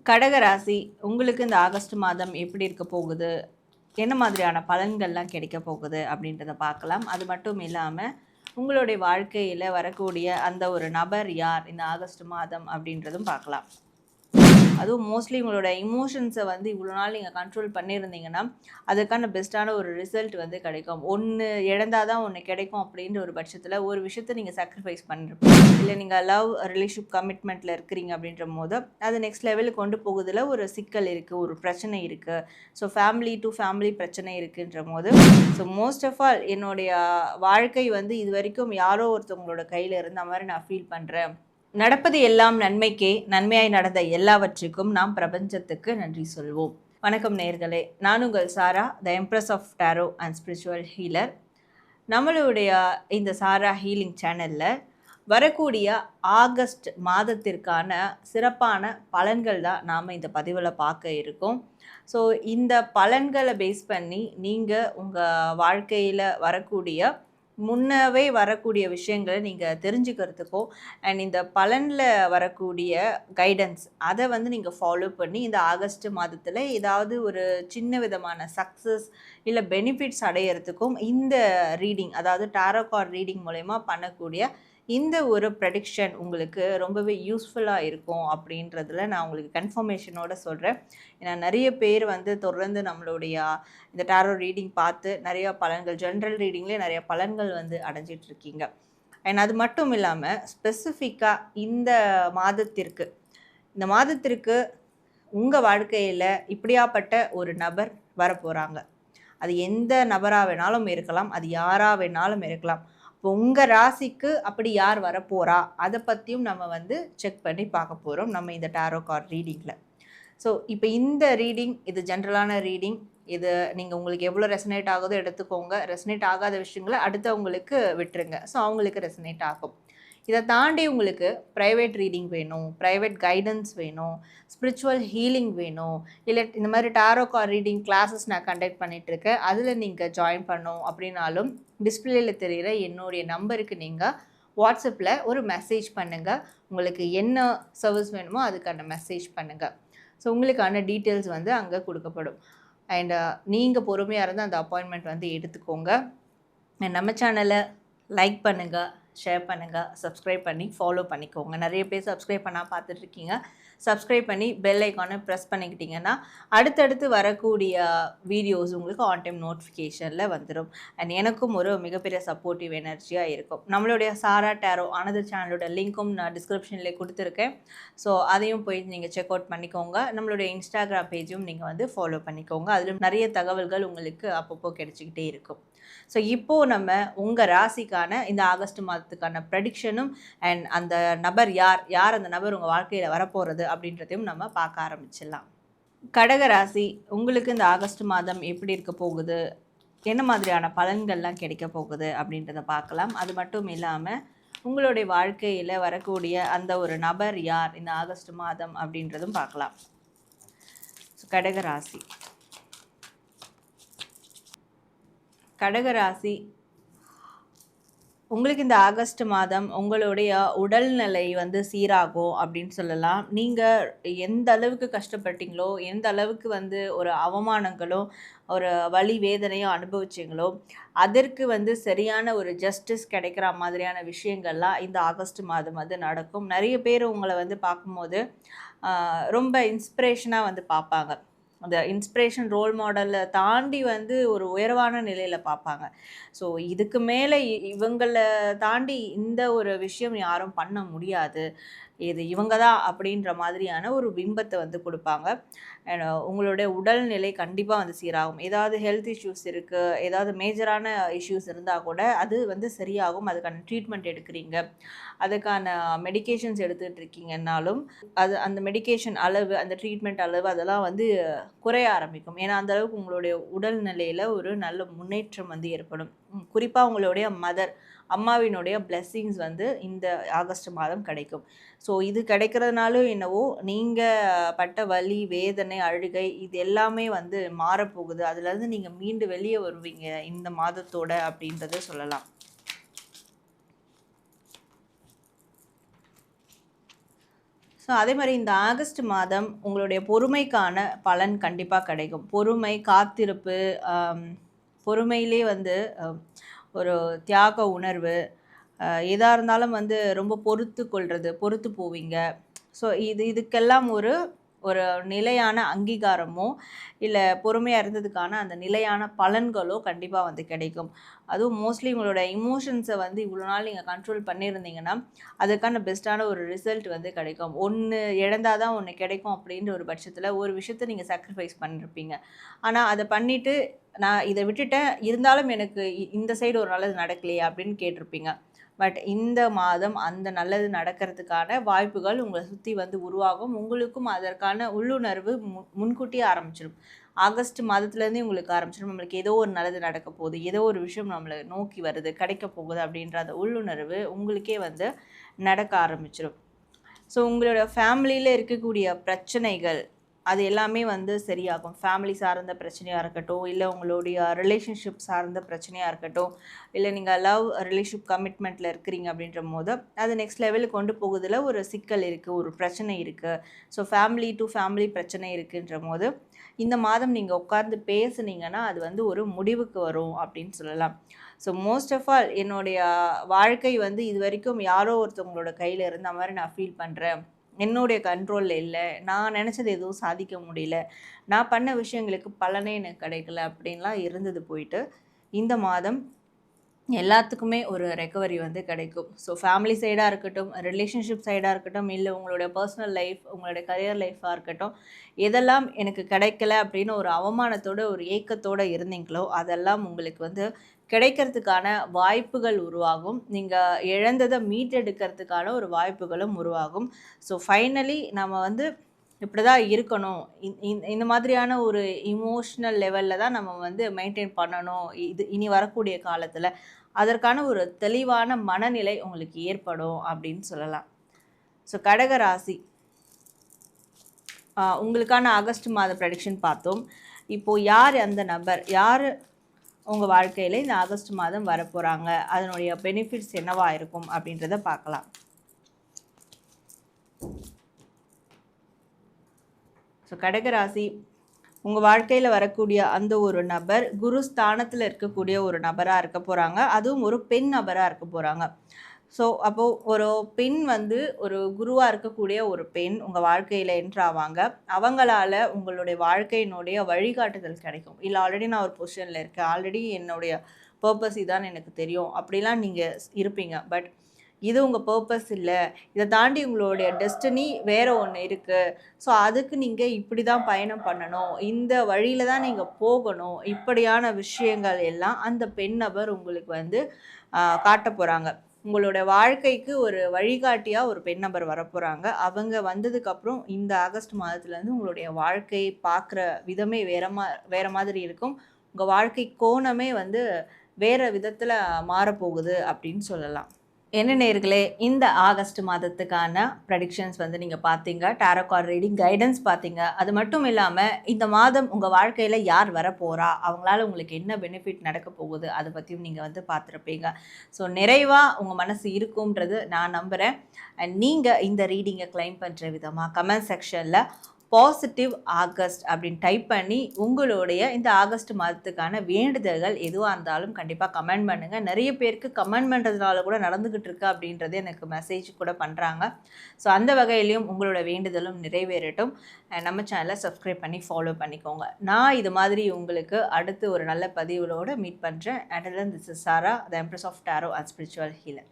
கடகராசி உங்களுக்கு இந்த ஆகஸ்ட் மாதம் எப்படி இருக்க போகுது, என்ன மாதிரியான பலன்கள்லாம் கிடைக்க போகுது அப்படின்றத பார்க்கலாம். அது மட்டும் இல்லாமல் உங்களுடைய வாழ்க்கையில் வரக்கூடிய அந்த ஒரு நபர் யார் இந்த ஆகஸ்ட் மாதம் அப்படின்றதும் பார்க்கலாம். அதுவும் மோஸ்ட்லி உங்களோட இமோஷன்ஸை வந்து இவ்வளோ நாள் நீங்கள் கண்ட்ரோல் பண்ணியிருந்தீங்கன்னா அதுக்கான பெஸ்ட்டான ஒரு ரிசல்ட் வந்து கிடைக்கும். ஒன்று இழந்தால் தான் ஒன்று கிடைக்கும் அப்படின்ற ஒரு பட்சத்தில் ஒரு விஷயத்தை நீங்கள் சாக்ரிஃபைஸ் பண்ணிருப்பீங்க. இல்லை நீங்கள் லவ் ரிலேஷன்ஷிப் கமிட்மெண்ட்டில் இருக்கிறீங்க அப்படின்ற போது அது நெக்ஸ்ட் லெவலுக்கு கொண்டு போகுதில் ஒரு சிக்கல் இருக்குது, ஒரு பிரச்சனை இருக்குது. ஸோ ஃபேமிலி டு ஃபேமிலி பிரச்சனை இருக்குன்ற போது ஸோ மோஸ்ட் ஆஃப் ஆல் என்னுடைய வாழ்க்கை வந்து இது வரைக்கும் யாரோ ஒருத்தவங்களோட கையில் இருந்த மாதிரி நான் ஃபீல் பண்ணுறேன். நடப்பது எல்லாம் நன்மைக்கே, நன்மையாய் நடந்த எல்லாவற்றுக்கும் நாம் பிரபஞ்சத்துக்கு நன்றி சொல்வோம். வணக்கம் நேயர்களே, நான் உங்கள் Sara, the empress of tarot and spiritual healer. நம்மளுடைய இந்த சாரா ஹீலிங் சேனலில் வரக்கூடிய ஆகஸ்ட் மாதத்திற்கான சிறப்பான பலன்கள் தான் நாம் இந்த பதிவில் பார்க்க இருக்கோம். ஸோ இந்த பலன்களை பேஸ் பண்ணி நீங்கள் உங்கள் வாழ்க்கையில் வரக்கூடிய முன்னவே வரக்கூடிய விஷயங்களை நீங்கள் தெரிஞ்சுக்கிறதுக்கோ அண்ட் இந்த பலனில் வரக்கூடிய கைடன்ஸ் அதை வந்து நீங்கள் ஃபாலோ பண்ணி இந்த ஆகஸ்ட் மாதத்தில் ஏதாவது ஒரு சின்ன விதமான சக்ஸஸ் இல்லை பெனிஃபிட்ஸ் அடையிறதுக்கும் இந்த ரீடிங், அதாவது டாரோ கார்ட் ரீடிங் மூலயமா பண்ணக்கூடிய இந்த ஒரு ப்ரெடிக்ஷன் உங்களுக்கு ரொம்பவே யூஸ்ஃபுல்லாக இருக்கும் அப்படின்றதுல நான் உங்களுக்கு கன்ஃபர்மேஷனோடு சொல்கிறேன். ஏன்னா நிறைய பேர் வந்து தொடர்ந்து நம்மளுடைய இந்த டாரோ ரீடிங் பார்த்து நிறையா பலன்கள், ஜென்ரல் ரீடிங்லேயே நிறைய பலன்கள் வந்து அடைஞ்சிட்ருக்கீங்க. அண்ட் அது மட்டும் இல்லாமல் ஸ்பெசிஃபிக்காக இந்த மாதத்திற்கு உங்கள் வாழ்க்கையில் இப்படியாப்பட்ட ஒரு நபர் வரப்போகிறாங்க. அது எந்த நபராக வேணாலும் இருக்கலாம், அது யாராக வேணாலும் இருக்கலாம். இப்போ உங்கள் ராசிக்கு அப்படி யார் வரப்போகிறா அதை பற்றியும் நம்ம வந்து செக் பண்ணி பார்க்க போகிறோம் நம்ம இந்த டாரோ கார்ட் ரீடிங்கில். ஸோ இப்போ இந்த ரீடிங் இது ஜென்ரலான ரீடிங். இது நீங்கள் உங்களுக்கு எவ்வளோ ரெசனேட் ஆகுதோ எடுத்துக்கோங்க. ரெசனேட் ஆகாத விஷயங்களை அடுத்தவங்களுக்கு விட்டுருங்க. ஸோ அவங்களுக்கு ரெசனேட் ஆகும். இதை தாண்டி உங்களுக்கு ப்ரைவேட் ரீடிங் வேணும், ப்ரைவேட் கைடன்ஸ் வேணும், ஸ்பிரிச்சுவல் ஹீலிங் வேணும், இல்லை இந்த மாதிரி டாரோ கார்ட் ரீடிங் கிளாஸஸ் நான் கண்டக்ட் பண்ணிகிட்ருக்கேன், அதில் நீங்கள் ஜாயின் பண்ணோம் அப்படின்னாலும் டிஸ்பிளேயில் தெரிகிற என்னுடைய நம்பருக்கு நீங்கள் வாட்ஸ்அப்பில் ஒரு மெசேஜ் பண்ணுங்கள். உங்களுக்கு என்ன சர்வீஸ் வேணுமோ அதுக்கான மெசேஜ் பண்ணுங்கள். ஸோ உங்களுக்கான டீட்டெயில்ஸ் வந்து அங்கே கொடுக்கப்படும். அண்ட் நீங்கள் பொறுமையாக இருந்து அந்த அப்பாயின்மெண்ட் வந்து எடுத்துக்கோங்க. நம்ம சேனலை லைக் பண்ணுங்கள், ஷேர் பண்ணுங்கள், சப்ஸ்கிரைப் பண்ணி ஃபாலோ பண்ணிக்கோங்க. நிறைய பேர் சப்ஸ்கிரைப் பண்ணால் பார்த்துட்ருக்கீங்க. சப்ஸ்கிரைப் பண்ணி பெல் ஐக்கானை ப்ரெஸ் பண்ணிக்கிட்டிங்கன்னா அடுத்தடுத்து வரக்கூடிய வீடியோஸ் உங்களுக்கு ஆன் டைம் நோட்டிஃபிகேஷனில் வந்துடும். அண்ட் எனக்கும் ஒரு மிகப்பெரிய சப்போர்ட்டிவ் எனர்ஜியாக இருக்கும். நம்மளுடைய சாரா டாரோ அனதர் சேனலோட லிங்க்கும் நான் டிஸ்கிரிப்ஷனில் கொடுத்துருக்கேன். ஸோ அதையும் போய் நீங்கள் செக் அவுட் பண்ணிக்கோங்க. நம்மளுடைய இன்ஸ்டாகிராம் பேஜும் நீங்கள் வந்து ஃபாலோ பண்ணிக்கோங்க. அதிலும் நிறைய தகவல்கள் உங்களுக்கு அப்பப்போ கிடைச்சிக்கிட்டே இருக்கும். ஸோ இப்போது நம்ம உங்கள் ராசிக்கான இந்த ஆகஸ்ட் மாதத்துக்கான ப்ரெடிக்ஷனும் அண்ட் அந்த நபர் யார் அந்த நபர் உங்கள் வாழ்க்கையில் வரப்போகிறது அப்படின்றதையும் நம்ம பார்க்க ஆரம்பிச்சிடலாம். கடகராசி உங்களுக்கு இந்த ஆகஸ்ட் மாதம் எப்படி இருக்க போகுது, என்ன மாதிரியான பலன்கள்லாம் கிடைக்க போகுது அப்படின்றத பார்க்கலாம். அது மட்டும் இல்லாமல் உங்களுடைய வாழ்க்கையில் வரக்கூடிய அந்த ஒரு நபர் யார் இந்த ஆகஸ்ட் மாதம் அப்படின்றதும் பார்க்கலாம். கடகராசி உங்களுக்கு இந்த ஆகஸ்ட் மாதம் உங்களுடைய உடல்நிலை வந்து சீராகும் அப்படின்னு சொல்லலாம். நீங்கள் எந்த அளவுக்கு கஷ்டப்பட்டீங்களோ, எந்த அளவுக்கு வந்து ஒரு அவமானங்களோ ஒரு வலி வேதனையோ அனுபவிச்சிங்களோ அதற்கு வந்து சரியான ஒரு ஜஸ்டிஸ் கிடைக்கிற மாதிரியான விஷயங்கள்லாம் இந்த ஆகஸ்ட் மாதம் வந்து நடக்கும். நிறைய பேர் உங்களை வந்து பார்க்கும்போது ரொம்ப இன்ஸ்பிரேஷனாக வந்து பார்ப்பாங்க. அந்த இன்ஸ்பிரேஷன் ரோல் மாடலில் தாண்டி வந்து ஒரு உயர்வான நிலையில் பார்ப்பாங்க. ஸோ இதுக்கு மேலே இவங்களை தாண்டி இந்த ஒரு விஷயம் யாரும் பண்ண முடியாது, இது இவங்க தான் அப்படின்ற மாதிரியான ஒரு பிம்பத்தை வந்து கொடுப்பாங்க. உங்களுடைய உடல்நிலை கண்டிப்பாக வந்து சீராகும். ஏதாவது ஹெல்த் இஷ்யூஸ் இருக்குது, ஏதாவது மேஜரான இஷ்யூஸ் இருந்தால் கூட அது வந்து சரியாகும். அதுக்கான ட்ரீட்மெண்ட் எடுக்கிறீங்க, அதுக்கான மெடிகேஷன்ஸ் எடுத்துகிட்டு இருக்கீங்கன்னாலும் அந்த மெடிகேஷன் அளவு, அந்த ட்ரீட்மெண்ட் அளவு அதெல்லாம் வந்து குறைய ஆரம்பிக்கும். ஏன்னா அந்த அளவுக்கு உங்களுடைய உடல்நிலையில் ஒரு நல்ல முன்னேற்றம் வந்து ஏற்படும். குறிப்பாக உங்களுடைய அம்மாவினுடைய பிளெஸ்ஸிங்ஸ் வந்து இந்த ஆகஸ்ட் மாதம் கிடைக்கும். ஸோ இது கிடைக்கிறதுனாலும் என்னவோ நீங்கள் பட்ட வலி வேதனை அழுகை இது எல்லாமே வந்து மாறப்போகுது. அதுலேருந்து நீங்கள் மீண்டு வெளியே வருவீங்க இந்த மாதத்தோட அப்படின்றத சொல்லலாம். ஸோ அதே மாதிரி இந்த ஆகஸ்ட் மாதம் உங்களுடைய பொறுமைக்கான பலன் கண்டிப்பாக கிடைக்கும். பொறுமை, காத்திருப்பு, பொறுமையிலே வந்து ஒரு தியாக உணர்வு, எதாக இருந்தாலும் வந்து ரொம்ப பொறுத்து கொள்வது, பொறுத்து போவீங்க. ஸோ இதுக்கெல்லாம் ஒரு ஒரு நிலையான அங்கீகாரமோ இல்லை பொறுமையாக இருந்ததுக்கான அந்த நிலையான பலன்களோ கண்டிப்பாக வந்து கிடைக்கும். அதுவும் மோஸ்ட்லி உங்களோட இமோஷன்ஸை வந்து இவ்வளோ நாள் நீங்கள் கண்ட்ரோல் பண்ணியிருந்தீங்கன்னா அதுக்கான பெஸ்ட்டான ஒரு ரிசல்ட் வந்து கிடைக்கும். ஒன்று இழந்தால் தான் ஒன்று கிடைக்கும் அப்படின்ற ஒரு பட்சத்தில் ஒரு விஷயத்தை நீங்கள் சாக்ரிஃபைஸ் பண்ணியிருப்பீங்க. ஆனால் அதை பண்ணிவிட்டு நான் இதை விட்டுட்டேன், இருந்தாலும் எனக்கு இந்த சைடு ஒரு நல்லது நடக்கலையே அப்படின்னு கேட்டிருப்பீங்க. பட் இந்த மாதம் அந்த நல்லது நடக்கிறதுக்கான வாய்ப்புகள் உங்களை சுற்றி வந்து உருவாகும். உங்களுக்கும் அதற்கான உள்ளுணர்வு முன்கூட்டியே ஆரம்பிச்சிடும். ஆகஸ்ட் மாதத்துலேருந்தே உங்களுக்கு ஆரம்பிச்சிடும். நம்மளுக்கு ஏதோ ஒரு நல்லது நடக்க போகுது, ஏதோ ஒரு விஷயம் நம்மளை நோக்கி வருது, கிடைக்க போகுது அப்படின்ற அந்த உள்ளுணர்வு உங்களுக்கே வந்து நடக்க ஆரம்பிச்சிடும். ஸோ உங்களோட ஃபேமிலியில் இருக்கக்கூடிய பிரச்சனைகள் அது எல்லாமே வந்து சரியாகும். ஃபேமிலி சார்ந்த பிரச்சனையாக இருக்கட்டும், இல்லை உங்களுடைய ரிலேஷன்ஷிப் சார்ந்த பிரச்சனையாக இருக்கட்டும், இல்லை நீங்கள் லவ் ரிலேஷன்ஷிப் கமிட்மெண்ட்டில் இருக்கிறீங்க அப்படின்ற போது அது நெக்ஸ்ட் லெவலுக்கு கொண்டு போகுதில் ஒரு சிக்கல் இருக்குது, ஒரு பிரச்சனை இருக்குது. ஸோ ஃபேமிலி டு ஃபேமிலி பிரச்சனை இருக்குன்ற போது இந்த மாதம் நீங்கள் உட்கார்ந்து பேசுனீங்கன்னா அது வந்து ஒரு முடிவுக்கு வரும் அப்படின்னு சொல்லலாம். ஸோ மோஸ்ட் ஆஃப் ஆல் என்னுடைய வாழ்க்கை வந்து இது வரைக்கும் யாரோ ஒருத்தவங்களோட கையில் இருந்த மாதிரி நான் ஃபீல் பண்ணுறேன், என்னுடைய கண்ட்ரோலில் இல்லை, நான் நினச்சது எதுவும் சாதிக்க முடியல, நான் பண்ண விஷயங்களுக்கு பலனே எனக்கு கிடைக்கல அப்படின்லாம் இருந்தது போயிட்டு இந்த மாதம் எல்லாத்துக்குமே ஒரு ரெக்கவரி வந்து கிடைக்கும். ஸோ ஃபேமிலி சைடாக இருக்கட்டும், ரிலேஷன்ஷிப் சைடாக இருக்கட்டும், இல்லை உங்களுடைய பர்சனல் லைஃப், உங்களுடைய கரியர் லைஃபாக இருக்கட்டும், எதெல்லாம் எனக்கு கிடைக்கல அப்படின்னு ஒரு அவமானத்தோடு ஒரு ஏக்கத்தோடு இருந்தீங்களோ அதெல்லாம் உங்களுக்கு வந்து கிடைக்கிறதுக்கான வாய்ப்புகள் உருவாகும். நீங்கள் இழந்ததை மீட்டெடுக்கிறதுக்கான ஒரு வாய்ப்புகளும் உருவாகும். ஸோ ஃபைனலி நம்ம வந்து இப்படி தான் இருக்கணும், இந்த மாதிரியான ஒரு இமோஷ்னல் லெவலில் தான் நம்ம வந்து மெயின்டைன் பண்ணணும் இனி வரக்கூடிய காலத்தில், அதற்கான ஒரு தெளிவான மனநிலை உங்களுக்கு ஏற்படும் அப்படின்னு சொல்லலாம். ஸோ கடக ராசி உங்களுக்கான ஆகஸ்ட் மாத ப்ரெடிக்ஷன் பார்த்தோம். இப்போது யார் அந்த நபர், யார் உங்கள் வாழ்க்கையில் இந்த ஆகஸ்ட் மாதம் வரப்போகிறாங்க, அதனுடைய பெனிஃபிட்ஸ் என்னவாக இருக்கும் அப்படின்றத பார்க்கலாம். ஸோ கடகராசி உங்கள் வாழ்க்கையில் வரக்கூடிய அந்த ஒரு நபர் குரு ஸ்தானத்தில் இருக்கக்கூடிய ஒரு நபராக இருக்க போகிறாங்க. அதுவும் ஒரு பெண் நபராக இருக்க போகிறாங்க. ஸோ அப்போது ஒரு பெண் வந்து ஒரு குருவாக இருக்கக்கூடிய ஒரு பெண் உங்கள் வாழ்க்கையில் என்ட்ராவாங்க. அவங்களால உங்களுடைய வாழ்க்கையினுடைய வழிகாட்டுதல் கிடைக்கும். இல்லை ஆல்ரெடி நான் ஒரு பொசிஷனில் இருக்கேன், ஆல்ரெடி என்னுடைய பர்பஸ் இதான் எனக்கு தெரியும் அப்படிலாம் நீங்கள் இருப்பீங்க. பட் இது உங்கள் பர்பஸ் இல்லை, இதை தாண்டி உங்களுடைய டெஸ்டினி வேறு ஒன்று இருக்குது. ஸோ அதுக்கு நீங்கள் இப்படி தான் பயணம் பண்ணணும், இந்த வழியில் தான் நீங்கள் போகணும், இப்படியான விஷயங்கள் எல்லாம் அந்த பெண் நபர் உங்களுக்கு வந்து காட்ட போகிறாங்க. உங்களோட வாழ்க்கைக்கு ஒரு வழிகாட்டியாக ஒரு பெண் நபர் வரப்போகிறாங்க. அவங்க வந்ததுக்கப்புறம் இந்த ஆகஸ்ட் மாதத்துலேருந்து உங்களுடைய வாழ்க்கையை பார்க்குற விதமே வேறு மாதிரி இருக்கும். உங்கள் வாழ்க்கை கோணமே வந்து வேறு விதத்தில் மாறப்போகுது அப்படின்னு சொல்லலாம். என்ன நேயர்களே, இந்த ஆகஸ்ட் மாதத்துக்கான ப்ரெடிக்ஷன்ஸ் வந்து நீங்கள் பார்த்தீங்க, டாரோ கார்ட் ரீடிங் கைடன்ஸ் பார்த்தீங்க. அது மட்டும் இல்லாமல் இந்த மாதம் உங்கள் வாழ்க்கையில் யார் வரப்போகிறா, அவங்களால உங்களுக்கு என்ன பெனிஃபிட் நடக்க போகுது அதை பற்றியும் நீங்கள் வந்து பார்த்துருப்பீங்க. ஸோ நிறைவாக உங்கள் மனசு இருக்கும்ன்றது நான் நம்புகிறேன். அண்ட் நீங்கள் இந்த ரீடிங்கை கிளைம் பண்ணுற விதமாக கமெண்ட் செக்ஷனில் பாசிட்டிவ் ஆகஸ்ட் அப்படின்னு டைப் பண்ணி உங்களுடைய இந்த ஆகஸ்ட் மாதத்துக்கான வேண்டுதல்கள் எதுவாக இருந்தாலும் கண்டிப்பாக கமெண்ட் பண்ணுங்கள். நிறைய பேருக்கு கமெண்ட் பண்ணுறதுனால கூட நடந்துக்கிட்டு இருக்கு அப்படின்றது எனக்கு மெசேஜ் கூட பண்ணுறாங்க. ஸோ அந்த வகையிலையும் உங்களோட வேண்டுதலும் நிறைவேறட்டும். நம்ம சேனலை சப்ஸ்கிரைப் பண்ணி ஃபாலோ பண்ணிக்கோங்க. நான் இது மாதிரி உங்களுக்கு அடுத்து ஒரு நல்ல பதிவுகளோடு மீட் பண்ணுறேன். And then this is Sara, the empress of tarot and spiritual healer.